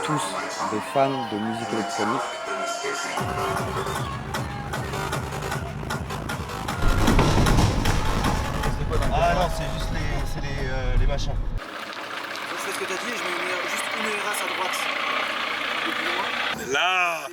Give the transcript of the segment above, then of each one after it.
tous des fans de musique électronique. Ah non, c'est juste les machins. Je fais ce que t'as dit et je mets juste une race à droite. Là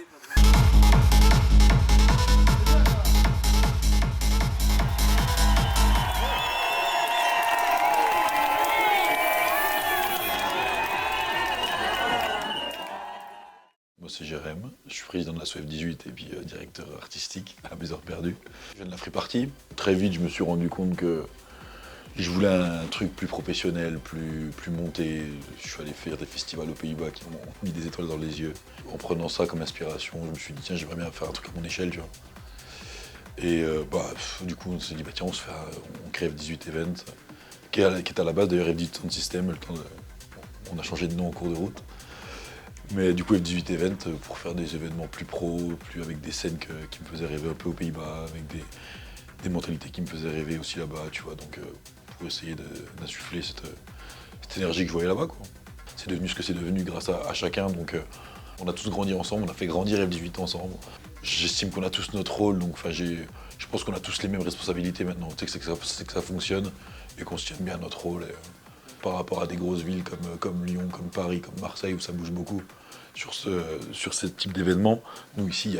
Moi c'est Jérém, je suis président de la SOF 18 et puis directeur artistique à Mes Heures Perdues. Je viens de la Free Party. Très vite je me suis rendu compte que je voulais un truc plus professionnel, plus monté. Je suis allé faire des festivals aux Pays-Bas qui m'ont mis des étoiles dans les yeux. En prenant ça comme inspiration, je me suis dit tiens j'aimerais bien faire un truc à mon échelle, tu vois. Et du coup on s'est dit bah tiens on crée F18 Event, qui est à la base d'ailleurs F18 Sound System, on a changé de nom en cours de route. Mais du coup F18 Event pour faire des événements plus pro, plus avec des scènes qui me faisaient rêver un peu aux Pays-Bas, avec des mentalités qui me faisaient rêver aussi là-bas, tu vois, donc pour essayer d'insuffler cette énergie que je voyais là-bas, quoi. C'est devenu ce que c'est devenu grâce à chacun, donc on a tous grandi ensemble, on a fait grandir F18 ensemble. J'estime qu'on a tous notre rôle, donc je pense qu'on a tous les mêmes responsabilités maintenant, c'est que ça fonctionne et qu'on se tienne bien à notre rôle. Par rapport à des grosses villes comme Lyon, comme Paris, comme Marseille, où ça bouge beaucoup sur ce type d'événement, nous ici,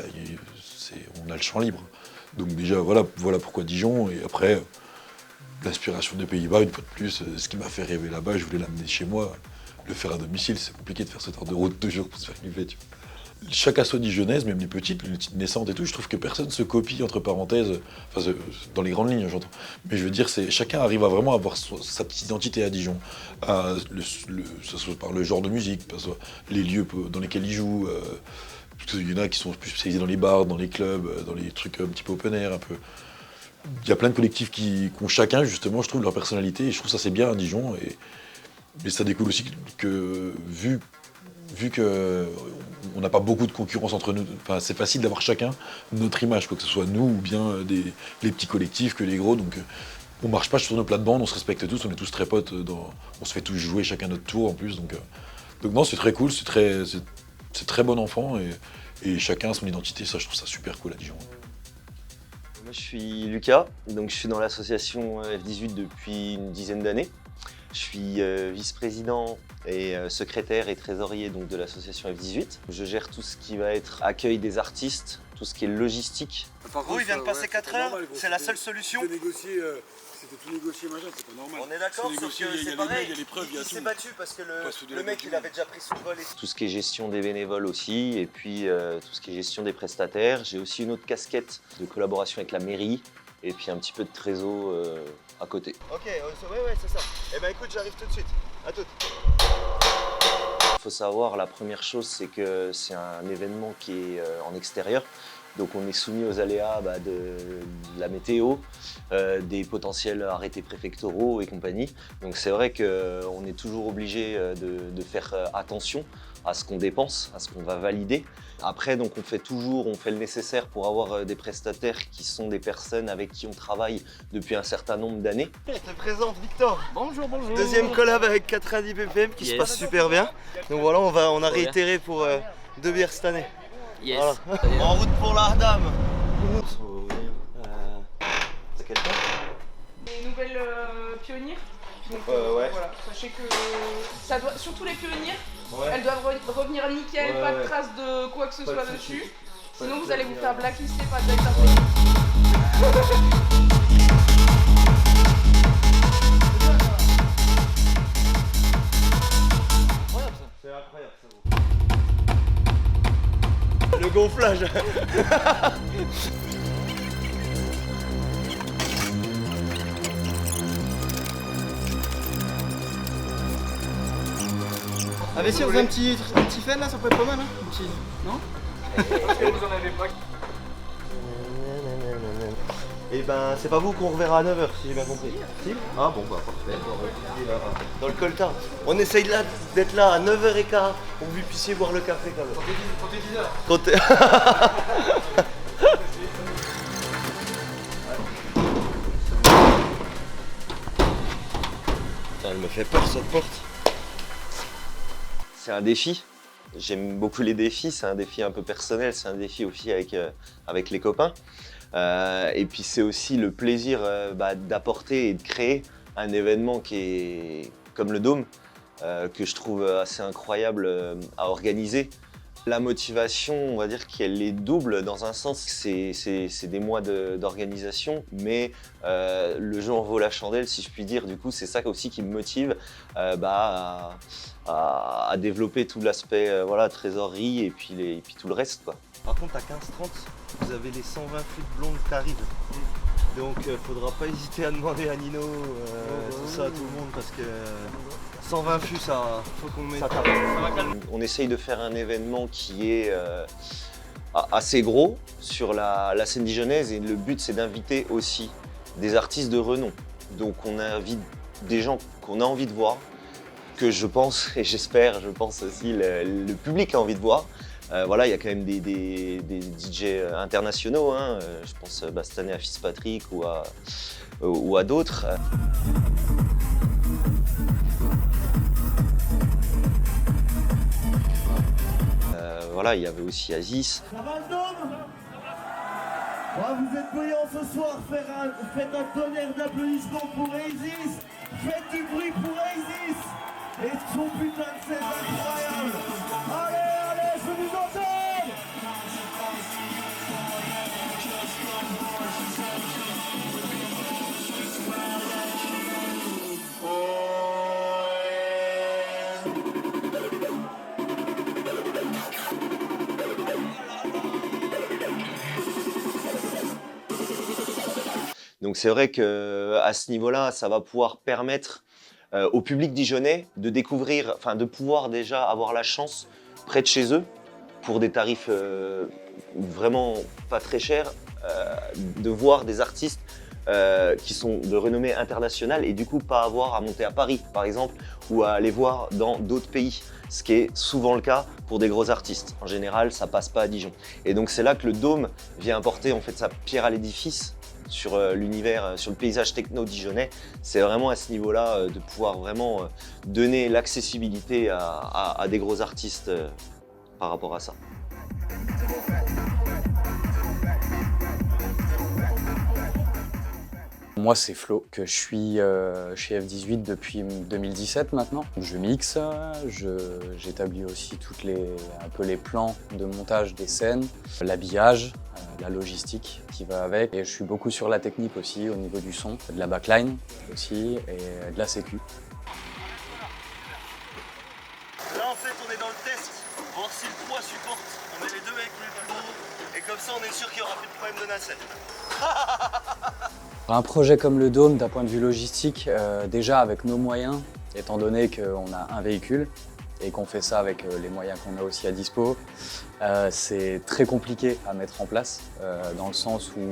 on a le champ libre. Donc déjà, voilà pourquoi Dijon, et après, l'inspiration des Pays-Bas, une fois de plus, ce qui m'a fait rêver là-bas, je voulais l'amener chez moi, le faire à domicile, c'est compliqué de faire cette heure de route toujours pour se faire kiffer, tu vois. Chaque asso dijonnaise, même les petites naissantes et tout, je trouve que personne se copie, entre parenthèses, dans les grandes lignes, j'entends. Mais je veux dire, chacun arrive à vraiment avoir sa petite identité à Dijon. Ça soit par le genre de musique, par les lieux dans lesquels ils jouent. Parce qu'il y en a qui sont plus spécialisés dans les bars, dans les clubs, dans les trucs un petit peu open air, un peu. Il y a plein de collectifs qui ont chacun, justement, je trouve, leur personnalité. Et je trouve ça c'est bien à Dijon. Mais ça découle aussi que, vu qu'on n'a pas beaucoup de concurrence entre nous, c'est facile d'avoir chacun notre image, quoi, que ce soit nous ou bien les petits collectifs que les gros. Donc on marche pas sur nos plates-bandes, on se respecte tous, on est tous très potes, on se fait tous jouer chacun notre tour en plus. Donc non, c'est très cool, c'est très bon enfant et chacun a son identité, ça je trouve ça super cool à Dijon. Moi je suis Lucas, donc je suis dans l'association F18 depuis une dizaine d'années. Je suis vice-président et secrétaire et trésorier donc, de l'association F18. Je gère tout ce qui va être accueil des artistes, tout ce qui est logistique. Gros, il vient de passer 4 heures, c'est la seule solution. C'était tout négocié, machin, c'est pas normal. On est d'accord, sauf que c'est pareil, il s'est battu parce que le mec il avait déjà pris son vol. Tout ce qui est gestion des bénévoles aussi, et puis tout ce qui est gestion des prestataires. J'ai aussi une autre casquette de collaboration avec la mairie, et puis un petit peu de trésor à côté. Ok, ouais, c'est ça. Eh ben écoute, j'arrive tout de suite. À toute. Il faut savoir, la première chose, c'est que c'est un événement qui est en extérieur. Donc on est soumis aux aléas de la météo, des potentiels arrêtés préfectoraux et compagnie. Donc c'est vrai qu'on est toujours obligé de faire attention à ce qu'on dépense, à ce qu'on va valider. Après, donc, on fait le nécessaire pour avoir des prestataires qui sont des personnes avec qui on travaille depuis un certain nombre d'années. Je te présente Victor. Bonjour, bonjour. Deuxième collab avec 90 ppm qui se passe super bien. Donc voilà, on a réitéré pour 2 bières cette année. Yes. Voilà. En route pour l'Ardam. C'est quelqu'un ? Les nouvelles pionnières. Donc, ouais. voilà, sachez que ça doit, surtout les pionnières, Ouais. elles doivent revenir nickel, Ouais, pas ouais. de traces de quoi que ce Pas soit de dessus. soucis. Sinon de vous allez vous soucis. faire blacklister par Delta Police. C'est incroyable ça. Le gonflage. Ah mais si on faisait un petit fan là, ça pourrait être pas mal hein. Un petit... Non. Vous en avez pas. Et ben c'est pas vous qu'on reverra à 9h si j'ai bien compris. Si. Ah bon bah parfait. Dans le coltard. On essaye là d'être là à 9h15 pour que vous puissiez boire le café quand même. Quand t'es 10h. Elle me fait peur cette porte. C'est un défi. J'aime beaucoup les défis, c'est un défi un peu personnel, c'est un défi aussi avec les copains. Et puis c'est aussi le plaisir d'apporter et de créer un événement qui est comme le Dôme, que je trouve assez incroyable à organiser. La motivation, on va dire qu'elle est double dans un sens, c'est des mois d'organisation, mais le jeu en vaut la chandelle si je puis dire. Du coup, c'est ça aussi qui me motive à développer tout l'aspect trésorerie et puis tout le reste, quoi. Par contre, à 15h30, vous avez les 120 flûtes blondes qui arrivent. Donc, faudra pas hésiter à demander à Nino, tout ça, à tout le monde, parce que 120 flûtes, ça, faut qu'on mette. Ça tape. On essaye de faire un événement qui est assez gros sur la scène dijonnaise et le but c'est d'inviter aussi des artistes de renom. Donc on invite des gens qu'on a envie de voir, que je pense et j'espère, je pense aussi le public a envie de voir. Voilà, il y a quand même des DJ internationaux, hein. Je pense cette année à Fitzpatrick ou à d'autres. Voilà, il y avait aussi Aziz. Ça va le Dôme? Vous êtes bruyants ce soir, faites un tonnerre d'applaudissements pour Aziz. Faites du bruit pour Aziz. Et son putain de scène incroyable. Allez, je vous entends. Donc c'est vrai qu'à ce niveau-là, ça va pouvoir permettre au public dijonnais de découvrir, enfin de pouvoir déjà avoir la chance près de chez eux, pour des tarifs vraiment pas très chers, de voir des artistes qui sont de renommée internationale et du coup pas avoir à monter à Paris par exemple ou à aller voir dans d'autres pays, ce qui est souvent le cas pour des gros artistes. En général, ça passe pas à Dijon. Et donc c'est là que le Dôme vient apporter en fait sa pierre à l'édifice sur l'univers, sur le paysage techno dijonnais. C'est vraiment à ce niveau-là de pouvoir vraiment donner l'accessibilité à des gros artistes par rapport à ça. Moi, c'est Flo, que je suis chez F18 depuis 2017 maintenant. Je mixe, j'établis aussi un peu les plans de montage des scènes, l'habillage, la logistique qui va avec. Et je suis beaucoup sur la technique aussi, au niveau du son, de la backline aussi, et de la sécu. Là, en fait, on est dans le test, voir si le poids supporte. On met les deux avec le dos, et comme ça, on est sûr qu'il n'y aura plus de problème de nacelle. Un projet comme le Dôme, d'un point de vue logistique, déjà avec nos moyens, étant donné qu'on a un véhicule et qu'on fait ça avec les moyens qu'on a aussi à dispo, c'est très compliqué à mettre en place, dans le sens où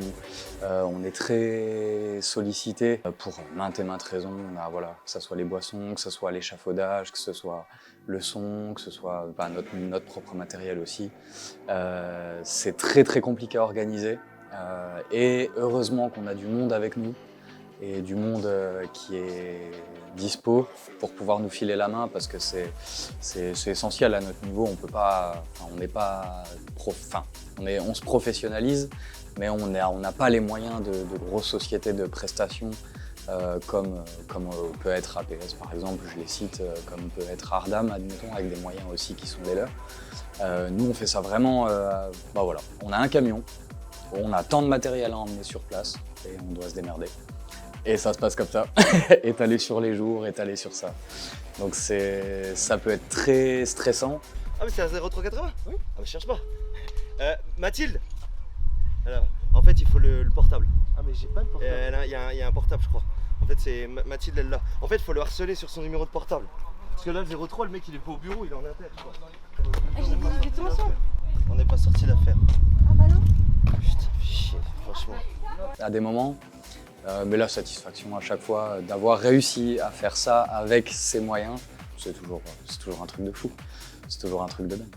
on est très sollicité pour maintes et maintes raisons. Voilà, que ce soit les boissons, que ce soit l'échafaudage, que ce soit le son, que ce soit notre propre matériel aussi. C'est très très compliqué à organiser. Et heureusement qu'on a du monde avec nous et du monde qui est dispo pour pouvoir nous filer la main, parce que c'est essentiel à notre niveau. On peut pas, on n'est pas on se professionnalise, mais on n'a pas les moyens de grosses sociétés de prestations comme peut être APS par exemple, je les cite, comme peut être Ardam, admettons, avec des moyens aussi qui sont les leurs. Nous on fait ça vraiment, voilà, on a un camion. On a tant de matériel à emmener sur place et on doit se démerder. Et ça se passe comme ça, étalé sur les jours, étalé sur ça. Donc ça peut être très stressant. Ah mais c'est un 0380 Oui. Ah mais je cherche pas. Mathilde. Alors, en fait il faut le portable. Ah mais j'ai pas le portable. Il y a un portable je crois. En fait c'est Mathilde elle l'a. En fait il faut le harceler sur son numéro de portable. Parce que là le 03 le mec il est pas au bureau, il est en inter je crois. J'ai dit attention. On n'est pas sorti d'affaire. Ah bah non. Putain, chier, franchement. À des moments, mais la satisfaction à chaque fois d'avoir réussi à faire ça avec ses moyens, c'est toujours un truc de fou. C'est toujours un truc de dingue.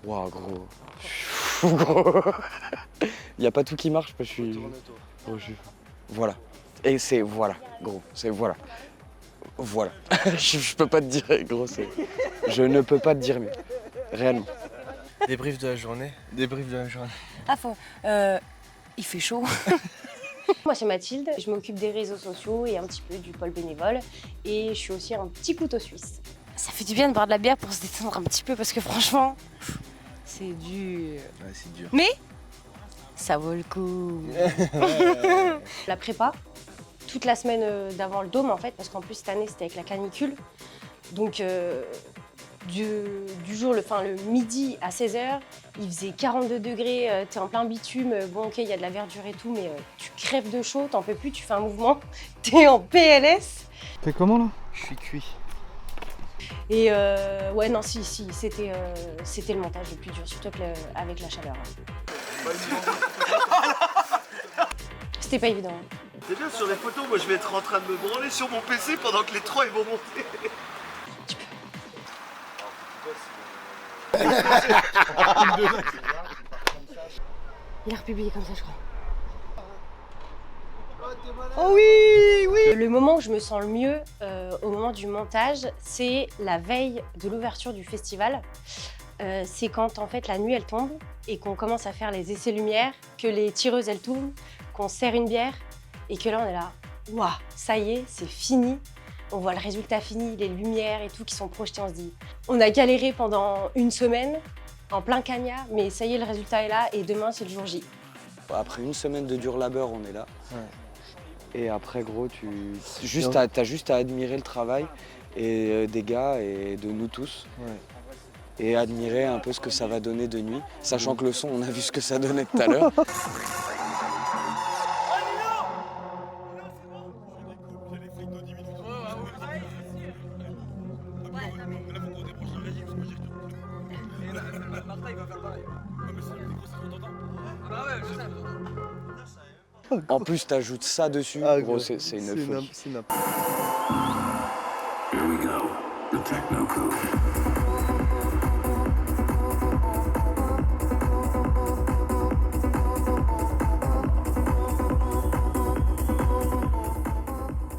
Waouh, gros. Je suis fou, gros. Il n'y a pas tout qui marche, je suis. Gros, voilà. Et c'est voilà, gros. C'est voilà. Voilà. Je peux pas te dire, gros, je ne peux pas te dire mieux. réellement. Débrief de la journée. Débrief de la journée. Ah, il fait chaud. Moi, c'est Mathilde. Je m'occupe des réseaux sociaux et un petit peu du pôle bénévole. Et je suis aussi un petit couteau suisse. Ça fait du bien de boire de la bière pour se détendre un petit peu parce que franchement, c'est dur. Ouais, c'est dur. Mais ça vaut le coup. La prépa, toute la semaine d'avant le dôme en fait, parce qu'en plus cette année c'était avec la canicule. Donc du jour, le midi à 16h, il faisait 42 degrés, t'es en plein bitume, bon ok il y a de la verdure et tout, mais tu crèves de chaud, t'en peux plus, tu fais un mouvement, t'es en PLS. T'es comment là? Je suis cuit. Et ouais non si, c'était le montage le plus dur, surtout avec la chaleur. C'était pas évident. C'est bien sur les photos, moi je vais être en train de me branler sur mon PC pendant que les trois ils vont monter. Il a republié comme ça, je crois. Oh oui, oui. Le moment où je me sens le mieux au moment du montage, c'est la veille de l'ouverture du festival. C'est quand en fait la nuit elle tombe et qu'on commence à faire les essais lumière, que les tireuses elles tournent, qu'on sert une bière et que là on est là, waouh, ça y est, c'est fini. On voit le résultat fini, les lumières et tout qui sont projetées, on se dit, on a galéré pendant une semaine, en plein cagnard, mais ça y est, le résultat est là et demain c'est le jour J. Après une semaine de dur labeur, on est là. Ouais. Et après, gros, t'as juste à admirer le travail et des gars et de nous tous. Ouais. Et admirer un peu ce que ça va donner de nuit, sachant que le son, on a vu ce que ça donnait tout à l'heure. En plus, t'ajoutes ça dessus, gros, c'est une folie. Here we go, the techno crew.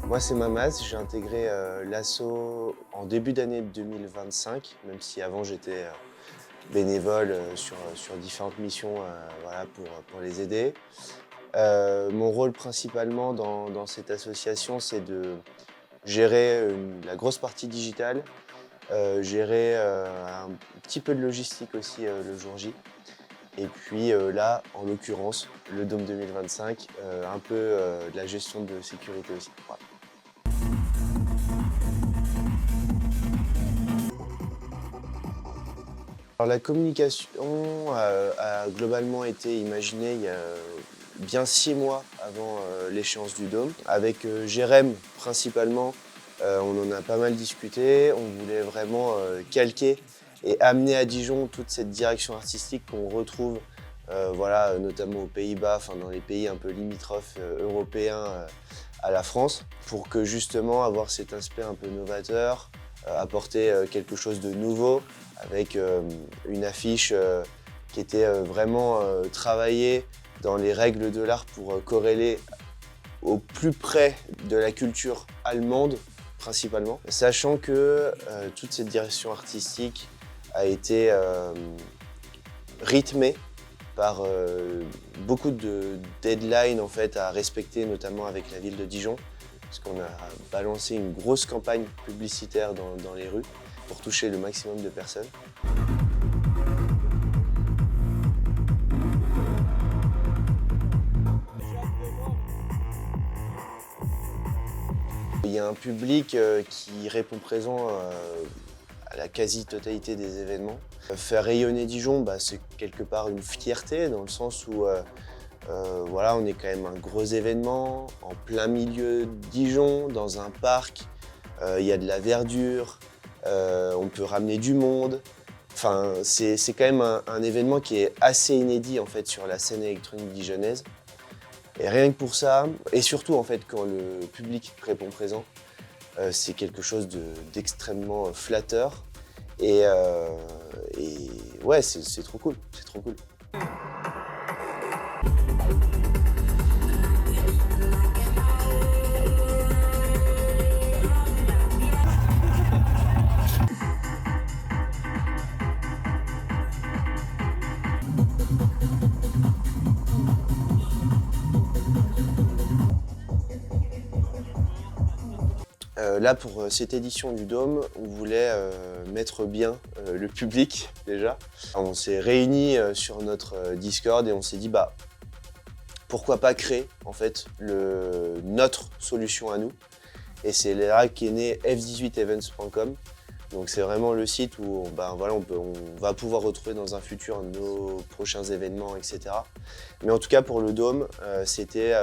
Moi, c'est Mamaz, j'ai intégré l'asso en début d'année 2025, même si avant j'étais bénévole sur différentes missions voilà, pour les aider. Mon rôle principalement dans cette association, c'est de gérer la grosse partie digitale, gérer un petit peu de logistique aussi le jour J. Et puis là, en l'occurrence, le Dôme 2025, un peu de la gestion de sécurité aussi. Voilà. Alors, la communication a globalement été imaginée il y a bien 6 mois avant l'échéance du Dôme. Avec Jérém principalement, on en a pas mal discuté. On voulait vraiment calquer et amener à Dijon toute cette direction artistique qu'on retrouve voilà, notamment aux Pays-Bas, dans les pays un peu limitrophes européens à la France, pour que justement avoir cet aspect un peu novateur, apporter quelque chose de nouveau, avec une affiche qui était vraiment travaillée dans les règles de l'art pour corréler au plus près de la culture allemande, principalement. Sachant que toute cette direction artistique a été rythmée par beaucoup de deadlines en fait, à respecter, notamment avec la ville de Dijon, parce qu'on a balancé une grosse campagne publicitaire dans les rues pour toucher le maximum de personnes. Il y a un public qui répond présent à la quasi-totalité des événements. Faire rayonner Dijon, c'est quelque part une fierté, dans le sens où voilà, on est quand même un gros événement, en plein milieu de Dijon, dans un parc, il y a de la verdure, on peut ramener du monde. Enfin, c'est quand même un événement qui est assez inédit en fait, sur la scène électronique dijonnaise. Et rien que pour ça, et surtout en fait, quand le public répond présent, c'est quelque chose d'extrêmement flatteur. Et ouais, c'est trop cool, c'est trop cool. Là, pour cette édition du Dôme, on voulait mettre bien le public déjà. On s'est réunis sur notre Discord et on s'est dit pourquoi pas créer en fait notre solution à nous. Et c'est là qu'est né f18events.com. Donc c'est vraiment le site où on va pouvoir retrouver dans un futur nos prochains événements, etc. Mais en tout cas pour le Dôme, c'était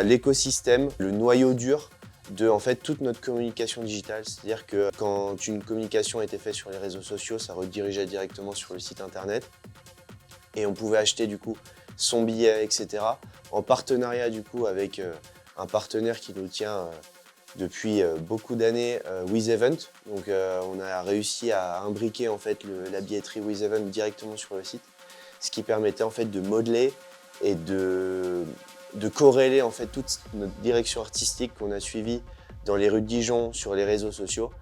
l'écosystème, le noyau dur de en fait toute notre communication digitale. C'est-à-dire que quand une communication était faite sur les réseaux sociaux, ça redirigeait directement sur le site internet. Et on pouvait acheter du coup son billet, etc. En partenariat du coup avec un partenaire qui nous tient depuis beaucoup d'années, WizEvent. Donc on a réussi à imbriquer en fait la billetterie WizEvent directement sur le site, ce qui permettait en fait de modeler et de corréler en fait toute notre direction artistique qu'on a suivie dans les rues de Dijon, sur les réseaux sociaux,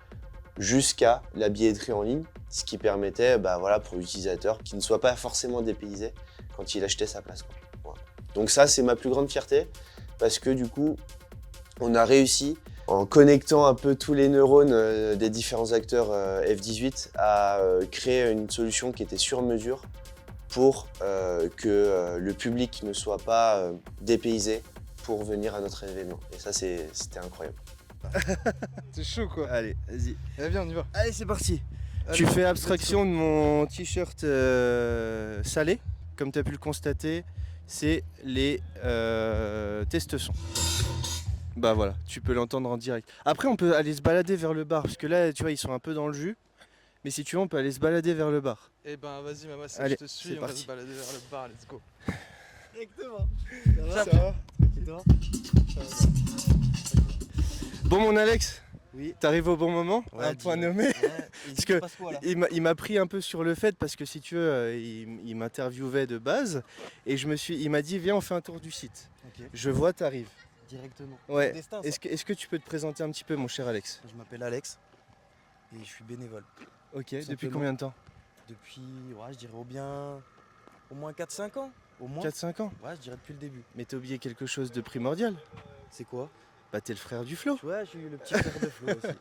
jusqu'à la billetterie en ligne, ce qui permettait pour l'utilisateur qu'il ne soit pas forcément dépaysé quand il achetait sa place. Voilà. Donc ça, c'est ma plus grande fierté, parce que du coup, on a réussi, en connectant un peu tous les neurones des différents acteurs F18, à créer une solution qui était sur mesure pour que le public ne soit pas dépaysé pour venir à notre événement. Et ça, c'était incroyable. C'est chaud quoi. Allez, vas-y. Allez, viens, on y va. Allez, c'est parti. Tu fais abstraction de mon t-shirt salé. Comme tu as pu le constater, c'est les tests son. Bah voilà, tu peux l'entendre en direct. Après, on peut aller se balader vers le bar, parce que là, tu vois, ils sont un peu dans le jus. Mais si tu veux, on peut aller se balader vers le bar. Eh ben vas-y Mama, je Allez, te suis, c'est on va parti. se balader vers le bar, let's go. Directement. Ça va. Bon, mon Alex, Oui. t'arrives au bon moment, Ouais, un point dis-moi. nommé. Parce que il m'a pris un peu sur le fait, parce que si tu veux, il m'interviewait de base. Et il m'a dit, viens, on fait un tour du site. Ok. Je vois, t'arrives. Directement. Ouais. C'est le destin, ça. Est-ce que tu peux te présenter un petit peu, mon cher Alex? Je m'appelle Alex et je suis bénévole. Ok, depuis simplement. combien de temps? Depuis, je dirais au moins 4-5 ans. Au moins. 4-5 ans. Ouais, je dirais depuis le début. Mais t'as oublié quelque chose de primordial. C'est quoi? Bah, t'es le frère du Flo. Ouais, j'ai eu le petit frère de Flo aussi.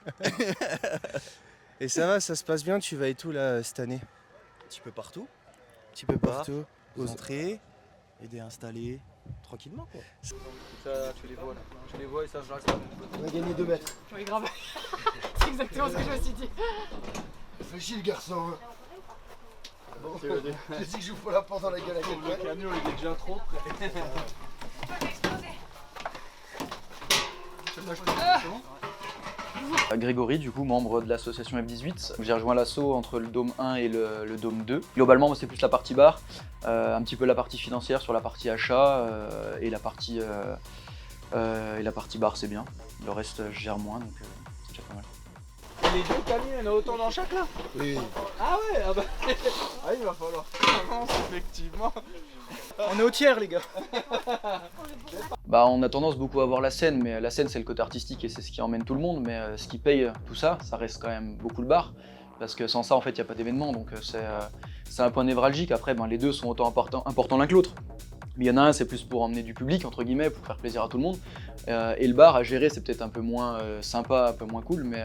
Et ça va, ça se passe bien, tu vas et tout là cette année? Un petit peu partout. Un petit peu Bar, partout. aux entrées, aider à installer tranquillement quoi. Ça, tu les vois là. Tu les vois et ça, je reste là. On a gagné 2 mètres. Oui, grave. C'est exactement ce que je me suis dit. Fais chier le garçon. Hein. Bon, j'ai dit que je vous fais la porte dans la gueule à quelqu'un. Le camion il est déjà trop près. Grégory, du coup, membre de l'association F18. J'ai rejoint l'asso entre le Dôme 1 et le Dôme 2. Globalement, c'est plus la partie bar, un petit peu la partie financière sur la partie achat et la partie bar, c'est bien. Le reste, je gère moins, donc c'est déjà pas mal. Les deux camions, il y en a autant dans chaque là? Oui. Ah ouais, ah bah. Ah, il va falloir qu'on avance, effectivement. On est au tiers, les gars. Bah, on a tendance beaucoup à voir la scène, mais la scène c'est le côté artistique et c'est ce qui emmène tout le monde, mais ce qui paye tout ça, ça reste quand même beaucoup le bar, parce que sans ça en fait il n'y a pas d'événement, donc c'est un point névralgique. Après les deux sont autant importants l'un que l'autre, mais il y en a un c'est plus pour emmener du public entre guillemets, pour faire plaisir à tout le monde, et le bar à gérer c'est peut-être un peu moins sympa, un peu moins cool, mais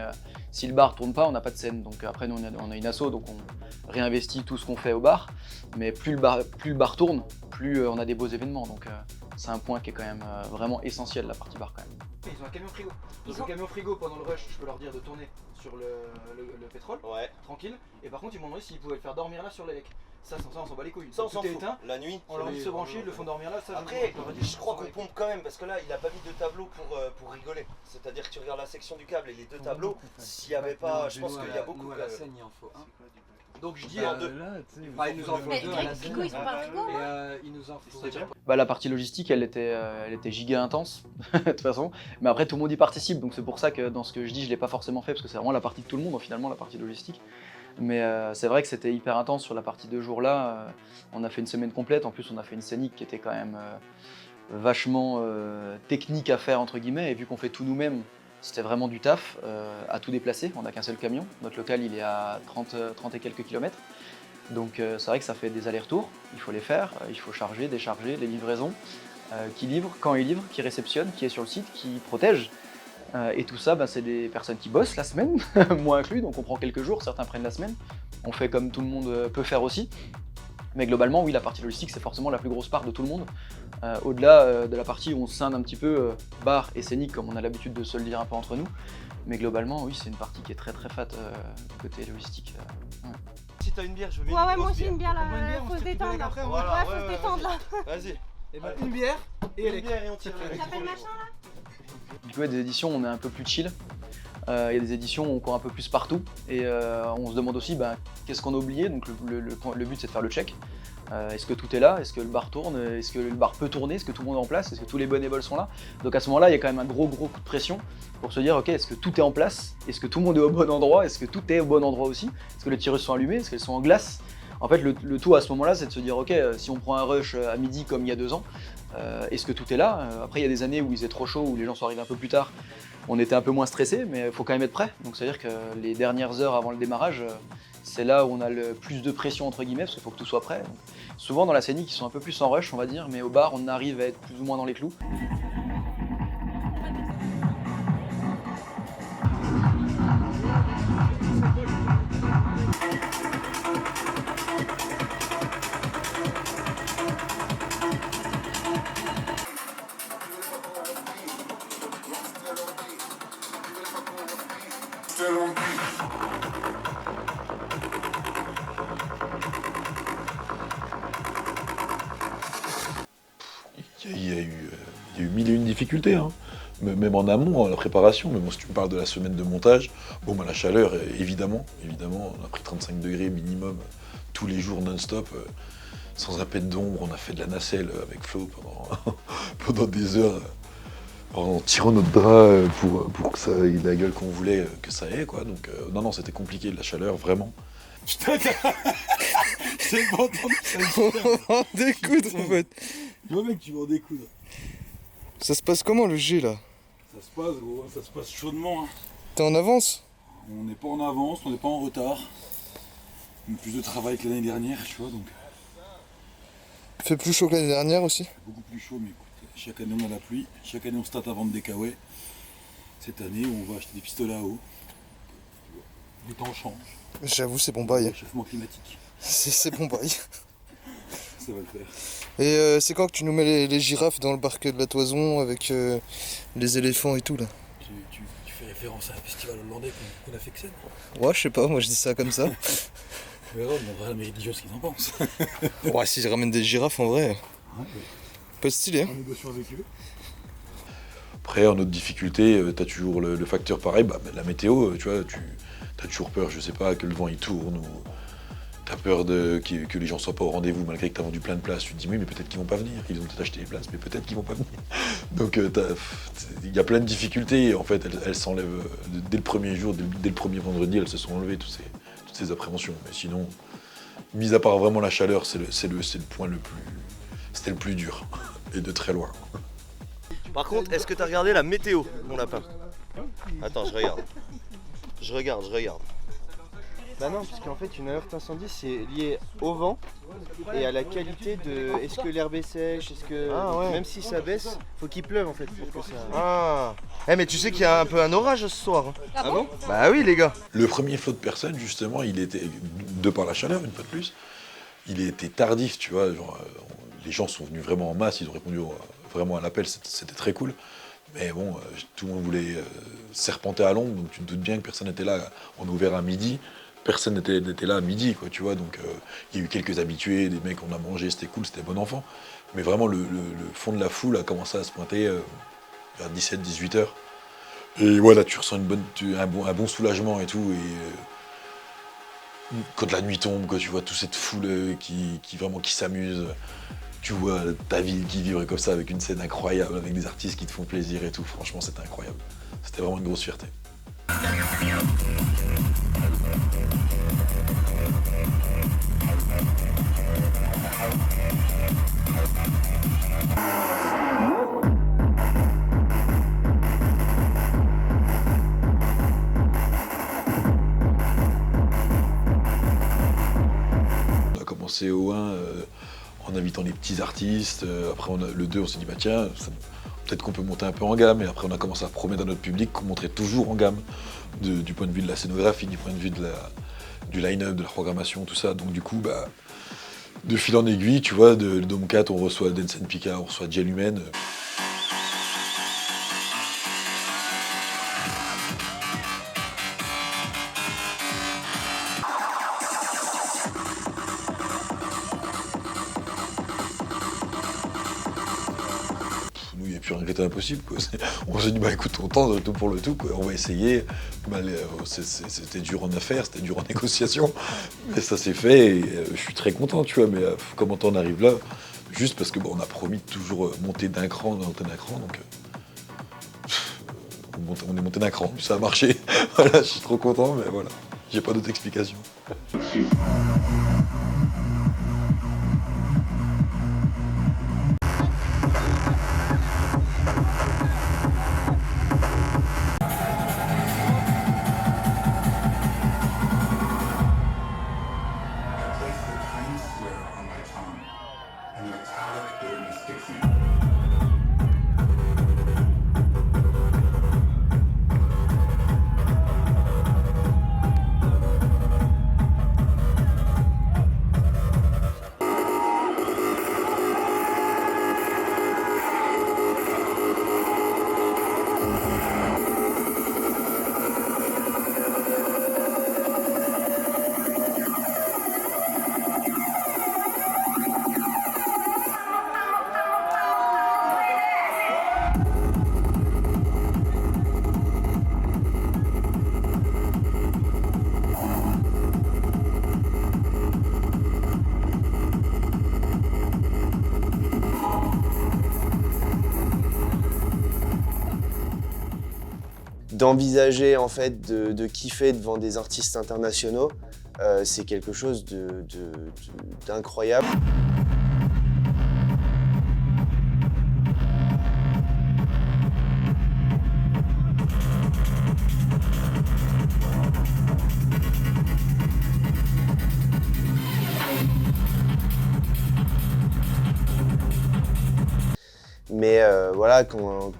si le bar tourne pas on n'a pas de scène, donc après nous on a une asso, donc on réinvestit tout ce qu'on fait au bar, mais plus le bar tourne, plus on a des beaux événements, donc c'est un point qui est quand même vraiment essentiel, la partie bar quand même. Ils ont un camion frigo. Donc le camion frigo pendant le rush, je peux leur dire de tourner sur le pétrole, tranquille. Et par contre ils m'ont demandé s'ils pouvaient le faire dormir là sur les lecs. Ça on s'en bat les couilles. Ça, on s'en Tout est fout. éteint. La nuit. On leur dit de se brancher, ils le font dormir là. Ça, Après, je crois qu'on pompe quand même, parce que là, il a pas mis de tableau pour rigoler. C'est-à-dire que tu regardes la section du câble et les deux tableaux, s'il n'y avait pas, je pense qu'il y a beaucoup. Nous à la scène, il en faut un. Donc je dis en deux. Il nous en faut Mais deux à la les scène. frigos, ils sont pas un frigo, Et il nous en faut. Bah, la partie logistique, elle était giga intense, de toute façon. Mais après, tout le monde y participe, donc c'est pour ça que dans ce que je dis, je l'ai pas forcément fait, parce que c'est vraiment la partie de tout le monde, finalement, la partie logistique. Mais c'est vrai que c'était hyper intense sur la partie 2 jours là. On a fait une semaine complète, en plus on a fait une scénique qui était quand même vachement technique à faire, entre guillemets, et vu qu'on fait tout nous-mêmes, c'était vraiment du taf à tout déplacer. On n'a qu'un seul camion, notre local il est à 30 et quelques kilomètres. Donc c'est vrai que ça fait des allers-retours, il faut les faire, il faut charger, décharger, les livraisons, qui livre, quand il livre, qui réceptionne, qui est sur le site, qui protège. Et tout ça, c'est des personnes qui bossent la semaine, moi inclus, donc on prend quelques jours, certains prennent la semaine. On fait comme tout le monde peut faire aussi. Mais globalement, oui, la partie logistique, c'est forcément la plus grosse part de tout le monde. Au-delà de la partie où on scinde un petit peu bar et scénique, comme on a l'habitude de se le dire un peu entre nous. Mais globalement, oui, c'est une partie qui est très très fat côté logistique. Ouais. Si t'as une bière, je veux bien Ouais, une moi grosse aussi bière. une bière là, Une bière, on faut se se fait détendre là. après, Voilà, Ouais, faut se détendre là. Vas-y. Et une bière et Une bière et on tire. T'appelles machin là? Du coup, il y a des éditions où on est un peu plus chill. Il y a des éditions où on court un peu plus partout. Et on se demande aussi qu'est-ce qu'on a oublié. Donc le but, c'est de faire le check. Est-ce que tout est là? Est-ce que le bar tourne? Est-ce que le bar peut tourner? Est-ce que tout le monde est en place? Est-ce que tous les bénévoles sont là? Donc à ce moment-là, il y a quand même un gros coup de pression pour se dire, ok, est-ce que tout est en place? Est-ce que tout le monde est au bon endroit? Est-ce que tout est au bon endroit aussi? Est-ce que les tireuses sont allumées? Est-ce qu'elles sont en glace? En fait, le tout à ce moment-là, c'est de se dire, ok, si on prend un rush à midi comme il y a 2 ans, est-ce que tout est là? Après, il y a des années où il faisait trop chaud, où les gens sont arrivés un peu plus tard. On était un peu moins stressés, mais il faut quand même être prêt. Donc c'est-à-dire que les dernières heures avant le démarrage, c'est là où on a le plus de pression entre guillemets, parce qu'il faut que tout soit prêt. Donc, souvent dans la scénique, ils sont un peu plus en rush, on va dire, mais au bar, on arrive à être plus ou moins dans les clous. Il y a eu mille et une difficultés, hein. Même en amont, la préparation. Mais bon, si tu me parles de la semaine de montage, la chaleur, évidemment, on a pris 35 degrés minimum tous les jours non-stop, sans un pet d'ombre. On a fait de la nacelle avec Flo pendant des heures, en tirant notre drap pour que ça ait la gueule qu'on voulait que ça ait, quoi. Donc non, c'était compliqué, la chaleur, vraiment. Putain, c'est bon, On va en découdre en fait. Tu vois mec, tu vas en découdre. Ça se passe comment le G là? Ça se passe gros, ça se passe chaudement. Hein. T'es en avance? On n'est pas en avance, on n'est pas en retard. On a plus de travail que l'année dernière, tu vois donc. Il fait plus chaud que l'année dernière aussi? Beaucoup plus chaud, mais écoute, chaque année on a la pluie, chaque année on se tâte à vendre des kawaii. Cette année on va acheter des pistolets à eau. Le temps change. J'avoue, c'est bon bail. Réchauffement climatique. C'est bon bail. Ça va le faire. Et c'est quand que tu nous mets les girafes dans le parc de la Toison avec les éléphants et tout là? Tu fais référence à un festival hollandais qu'on affectionne? Ouais, je sais pas, moi je dis ça comme ça. On verra à la mairie de Dijon ce qu'ils en pensent. Ouais, s'ils ramènent des girafes en vrai, pas stylé. Hein. En négociant avec eux. Après, en autre difficulté, t'as toujours le facteur pareil, la météo, tu vois, t'as toujours peur, je sais pas, que le vent il tourne, ou t'as peur que les gens soient pas au rendez-vous malgré que t'as vendu plein de places. Tu te dis oui, mais peut-être qu'ils vont pas venir, ils ont peut-être acheté les places, mais peut-être qu'ils vont pas venir. Donc il y a plein de difficultés, et en fait elles s'enlèvent dès le premier jour, dès le premier vendredi, elles se sont enlevées toutes ces appréhensions. Mais sinon, mis à part vraiment la chaleur, c'était le plus dur, et de très loin. Par contre, est-ce que t'as regardé la météo, mon lapin? Attends, je regarde. Je regarde. Bah non, puisqu'en fait une alerte incendie c'est lié au vent et à la qualité de... Est-ce que l'herbe est sèche? Est-ce que... Même si ça baisse, faut qu'il pleuve en fait pour que ça... Ah. Mais tu sais qu'il y a un peu un orage ce soir. Hein. Ah bon? Bah oui les gars. Le premier flot de personnes, justement, il était, de par la chaleur, une fois de plus, il était tardif, tu vois. Genre, les gens sont venus vraiment en masse, ils ont répondu vraiment à l'appel, c'était très cool. Mais bon, tout le monde voulait serpenter à l'ombre, donc tu te doutes bien que personne n'était là. On a ouvert à midi, personne n'était là à midi, quoi, tu vois. Donc il y a eu quelques habitués, des mecs, on a mangé, c'était cool, c'était bon enfant. Mais vraiment, le fond de la foule a commencé à se pointer vers 17-18 heures. Et voilà, tu ressens un bon soulagement et tout. Et quand la nuit tombe, quand tu vois toute cette foule qui s'amuse, tu vois ta ville qui vivrait comme ça, avec une scène incroyable, avec des artistes qui te font plaisir et tout. Franchement, c'était incroyable. C'était vraiment une grosse fierté. On a commencé au 1 en invitant les petits artistes. Après, le 2, on s'est dit, bah tiens, peut-être qu'on peut monter un peu en gamme, et après on a commencé à promettre à notre public qu'on monterait toujours en gamme, du point de vue de la scénographie, du point de vue du line-up, de la programmation, tout ça. Donc du coup, bah, de fil en aiguille, tu vois, de Dome 4, on reçoit Dance & Pika, on reçoit Gel Human. Nous, il n'y a plus rien qui était impossible, quoi. On s'est dit, bah écoute, on tente le tout pour le tout, quoi. On va essayer. Bah, c'était dur en affaires, c'était dur en négociation, mais ça s'est fait et je suis très content, tu vois. Mais comment on arrive là? Juste parce que bon, on a promis de toujours monter d'un cran, donc on est monté d'un cran, ça a marché. Voilà, je suis trop content, mais voilà, j'ai pas d'autre explication. D'envisager en fait de kiffer devant des artistes internationaux, c'est quelque chose d'incroyable. Mais voilà, quand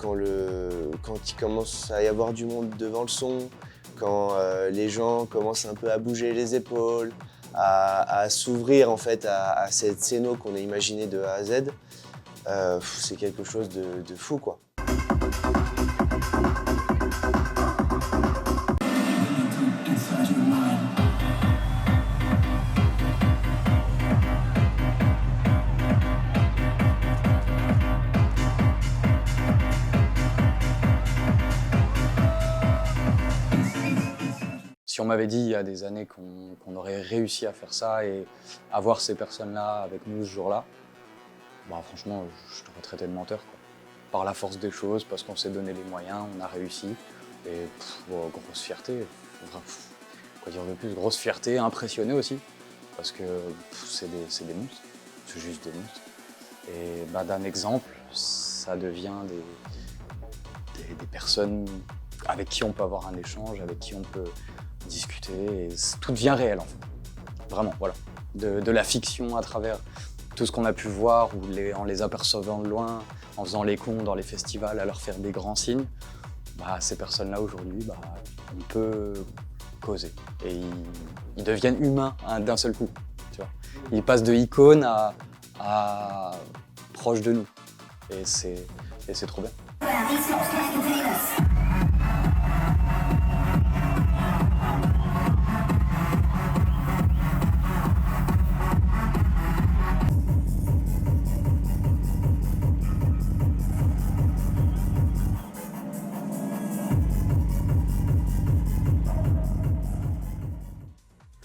il commence à y avoir du monde devant le son, quand les gens commencent un peu à bouger les épaules, à s'ouvrir en fait à cette scéno qu'on a imaginée de A à Z, c'est quelque chose de fou, quoi. Si on m'avait dit il y a des années qu'on aurait réussi à faire ça et avoir ces personnes-là avec nous ce jour-là, bah franchement, je t'aurais traité de menteur, quoi. Par la force des choses, parce qu'on s'est donné les moyens, on a réussi. Et grosse fierté, quoi dire de plus, grosse fierté, impressionné aussi, parce que c'est des monstres, c'est juste des monstres. Et bah, d'un exemple, ça devient des personnes avec qui on peut avoir un échange, avec qui on peut discuter, et tout devient réel en fait. Vraiment, voilà. De la fiction à travers tout ce qu'on a pu voir, ou en les apercevant de loin, en faisant les cons dans les festivals, à leur faire des grands signes, bah, ces personnes-là aujourd'hui, bah, on peut causer. Et ils deviennent humains d'un seul coup. Tu vois. Ils passent de icônes à proches de nous. Et c'est trop bien.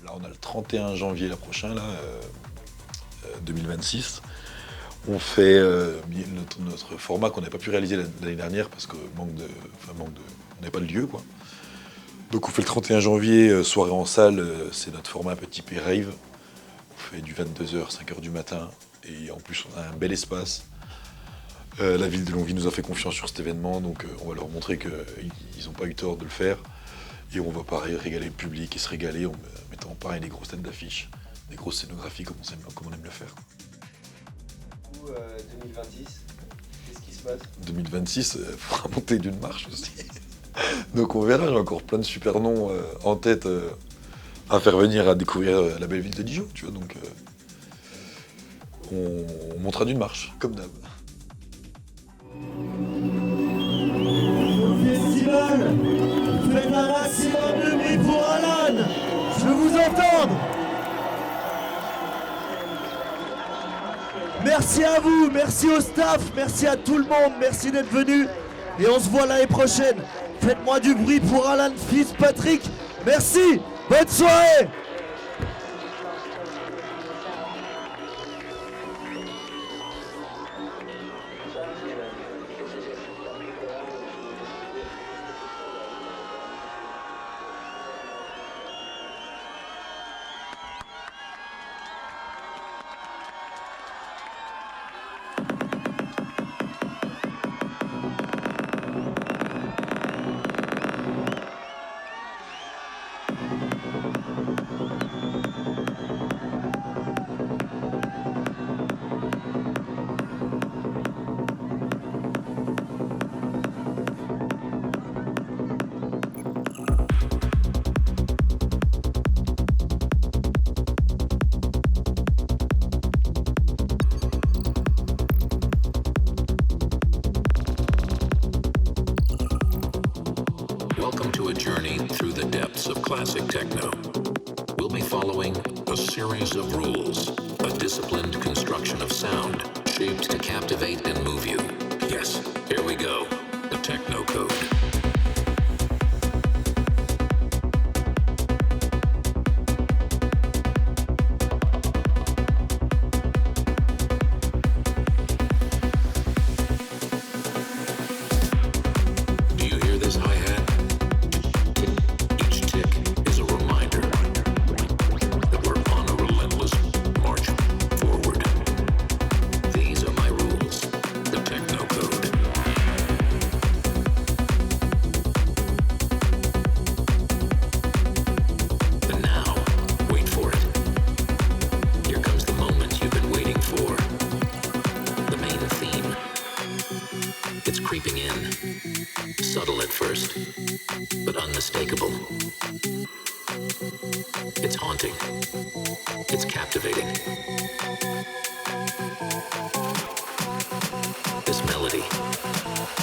Là, on a le 31 janvier là, prochain, 2026. On fait notre format qu'on n'a pas pu réaliser l'année dernière parce que on n'avait pas de lieu, quoi. Donc on fait le 31 janvier, soirée en salle, c'est notre format un peu typé rave. On fait du 22h, 5h du matin, et en plus on a un bel espace. La ville de Longwy nous a fait confiance sur cet événement, donc on va leur montrer qu'ils n'ont pas eu tort de le faire. Et on va pareil régaler le public et se régaler en mettant pareil des grosses têtes d'affiches, des grosses scénographies comme on aime le faire. 2026, qu'est-ce qui se 2026, il faudra monter d'une marche aussi. Donc on verra, j'ai encore plein de super noms en tête à faire venir à découvrir la belle ville de Dijon, tu vois. Donc on montera d'une marche, comme d'hab. Festival, faites un maximum de bruit pour Alan. Je veux vous entendre. Merci à vous, merci au staff, merci à tout le monde, merci d'être venu. Et on se voit l'année prochaine. Faites-moi du bruit pour Alan Fitzpatrick. Merci, bonne soirée. Welcome to a journey through the depths of classic techno. We'll be following a series of rules, a disciplined construction of sound, shaped to captivate and move you. Yes, here we go, the Techno Code. Subtle at first, but unmistakable. It's haunting. It's captivating. This melody,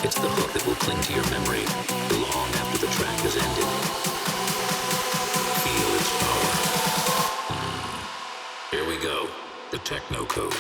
it's the hook that will cling to your memory long after the track has ended. Feel its power. Here we go, the Techno Code.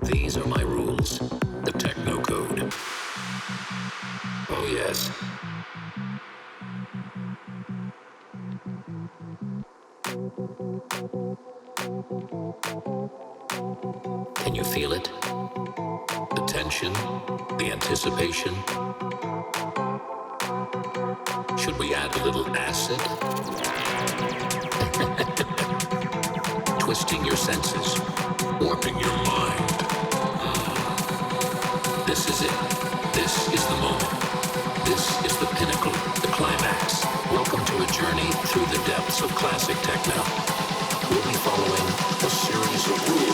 These are my rules, the Techno Code. Oh yes. Can you feel it? The tension, the anticipation. Should we add a little acid? Twisting your senses, warping your mind. This is it. This is the moment. This is the pinnacle, the climax. Welcome to a journey through the depths of classic techno. We'll be following a series of rules.